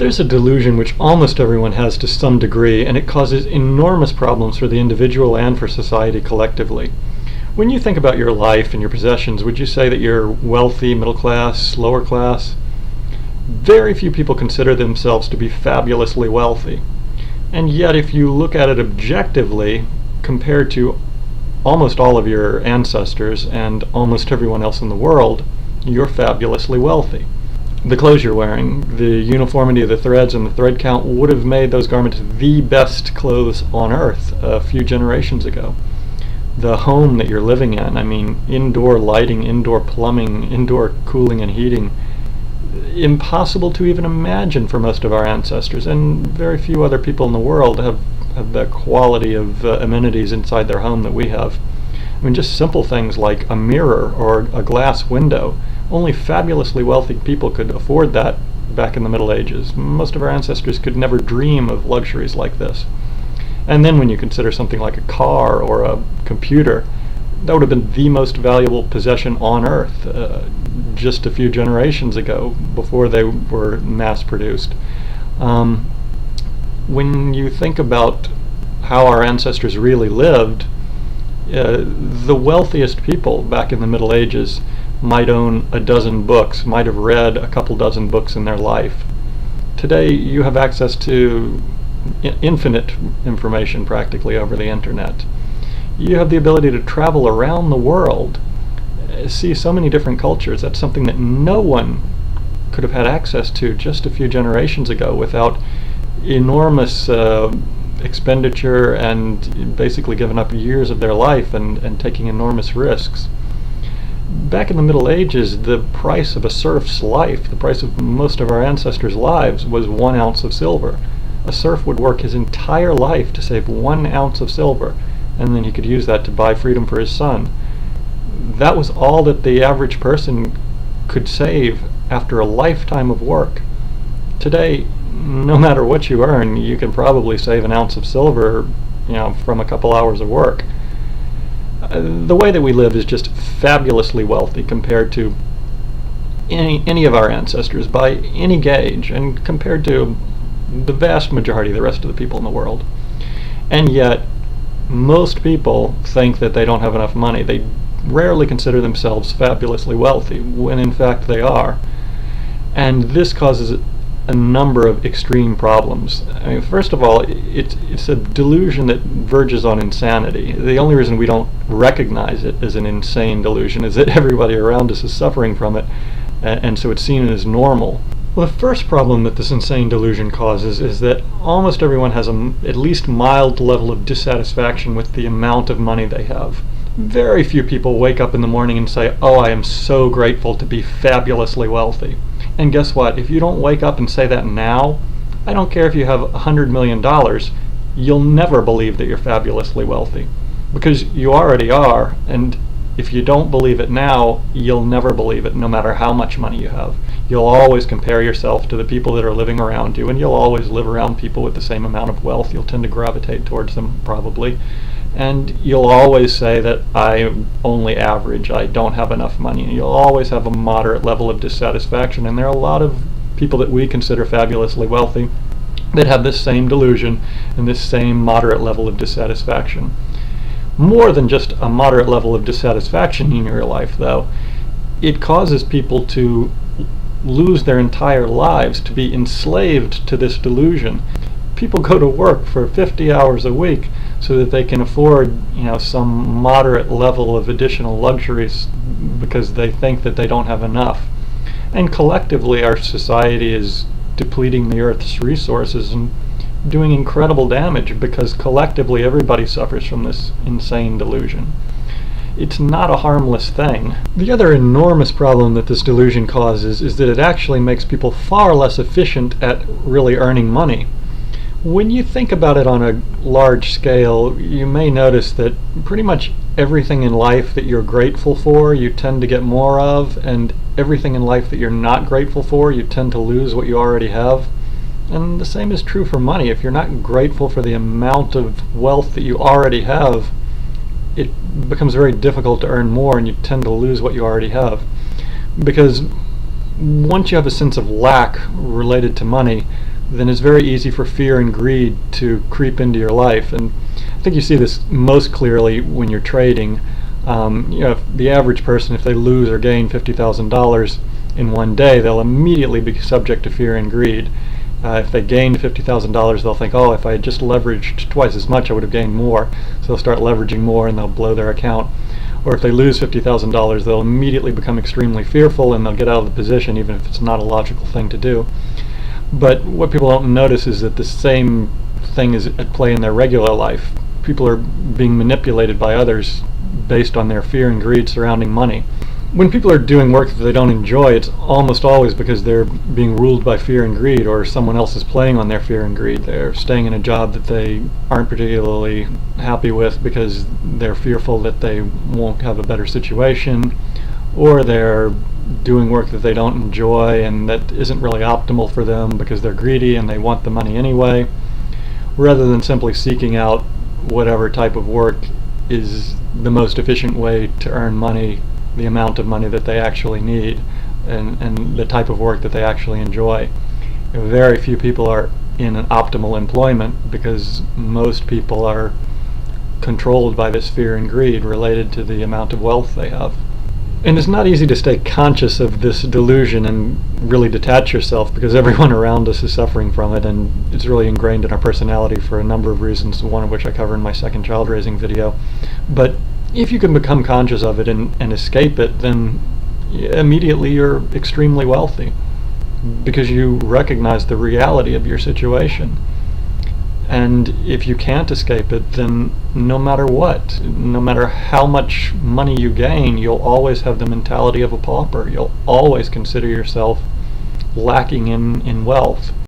There's a delusion which almost everyone has to some degree, and it causes enormous problems for the individual and for society collectively. When you think about your life and your possessions, would you say that you're wealthy, middle class, lower class? Very few people consider themselves to be fabulously wealthy. And yet, if you look at it objectively, compared to almost all of your ancestors and almost everyone else in the world, you're fabulously wealthy. The clothes you're wearing, the uniformity of the threads and the thread count would have made those garments the best clothes on earth a few generations ago. The home that you're living in, I mean, indoor lighting, indoor plumbing, indoor cooling and heating, impossible to even imagine for most of our ancestors, and very few other people in the world have the quality of amenities inside their home that we have. I mean, just simple things like a mirror or a glass window. Only fabulously wealthy people could afford that back in the Middle Ages. Most of our ancestors could never dream of luxuries like this. And then when you consider something like a car or a computer, that would have been the most valuable possession on earth just a few generations ago, before they were mass produced. When you think about how our ancestors really lived, the wealthiest people back in the Middle Ages might own a dozen books, might have read a couple dozen books in their life. Today you have access to infinite information practically over the internet. You have the ability to travel around the world, see so many different cultures. That's something that no one could have had access to just a few generations ago without enormous expenditure and basically giving up years of their life and taking enormous risks. Back in the Middle Ages, the price of a serf's life, the price of most of our ancestors' lives, was 1 ounce of silver. A serf would work his entire life to save 1 ounce of silver, and then he could use that to buy freedom for his son. That was all that the average person could save after a lifetime of work. Today, no matter what you earn, you can probably save 1 ounce of silver, from a couple hours of work. The way that we live is just fabulously wealthy compared to any of our ancestors by any gauge, and compared to the vast majority of the rest of the people in the world. And yet, most people think that they don't have enough money. They rarely consider themselves fabulously wealthy, when in fact they are. And this causes a number of extreme problems. I mean, first of all, it's a delusion that verges on insanity. The only reason we don't recognize it as an insane delusion is that everybody around us is suffering from it, and so it's seen as normal. Well, the first problem that this insane delusion causes is that almost everyone has at least mild level of dissatisfaction with the amount of money they have. Very few people wake up in the morning and say, "Oh, I am so grateful to be fabulously wealthy." And guess what? If you don't wake up and say that now, I don't care if you have $100 million, you'll never believe that you're fabulously wealthy. Because you already are, and if you don't believe it now, you'll never believe it, no matter how much money you have. You'll always compare yourself to the people that are living around you, and you'll always live around people with the same amount of wealth. You'll tend to gravitate towards them, probably. And you'll always say that I'm only average, I don't have enough money. And you'll always have a moderate level of dissatisfaction, and there are a lot of people that we consider fabulously wealthy that have this same delusion and this same moderate level of dissatisfaction. More than just a moderate level of dissatisfaction in your life, though, it causes people to lose their entire lives, to be enslaved to this delusion. People go to work for 50 hours a week so that they can afford, some moderate level of additional luxuries because they think that they don't have enough. And collectively, our society is depleting the Earth's resources and doing incredible damage because collectively everybody suffers from this insane delusion. It's not a harmless thing. The other enormous problem that this delusion causes is that it actually makes people far less efficient at really earning money. When you think about it on a large scale, you may notice that pretty much everything in life that you're grateful for, you tend to get more of, and everything in life that you're not grateful for, you tend to lose what you already have. And the same is true for money. If you're not grateful for the amount of wealth that you already have, it becomes very difficult to earn more, and you tend to lose what you already have. Because once you have a sense of lack related to money, then it's very easy for fear and greed to creep into your life. And I think you see this most clearly when you're trading. If the average person, if they lose or gain $50,000 in one day, they'll immediately be subject to fear and greed. If they gained $50,000, they'll think, oh, if I had just leveraged twice as much, I would have gained more. So they'll start leveraging more and they'll blow their account. Or if they lose $50,000, they'll immediately become extremely fearful and they'll get out of the position, even if it's not a logical thing to do. But what people don't notice is that the same thing is at play in their regular life. People are being manipulated by others based on their fear and greed surrounding money. When people are doing work that they don't enjoy, it's almost always because they're being ruled by fear and greed, or someone else is playing on their fear and greed. They're staying in a job that they aren't particularly happy with because they're fearful that they won't have a better situation, or they're doing work that they don't enjoy and that isn't really optimal for them because they're greedy and they want the money anyway, rather than simply seeking out whatever type of work is the most efficient way to earn money, the amount of money that they actually need, and the type of work that they actually enjoy. Very few people are in an optimal employment because most people are controlled by this fear and greed related to the amount of wealth they have. And it's not easy to stay conscious of this delusion and really detach yourself, because everyone around us is suffering from it, and it's really ingrained in our personality for a number of reasons, one of which I cover in my second child raising video. But if you can become conscious of it and escape it, then immediately you're extremely wealthy, because you recognize the reality of your situation. And if you can't escape it, then no matter what, no matter how much money you gain, you'll always have the mentality of a pauper. You'll always consider yourself lacking in wealth.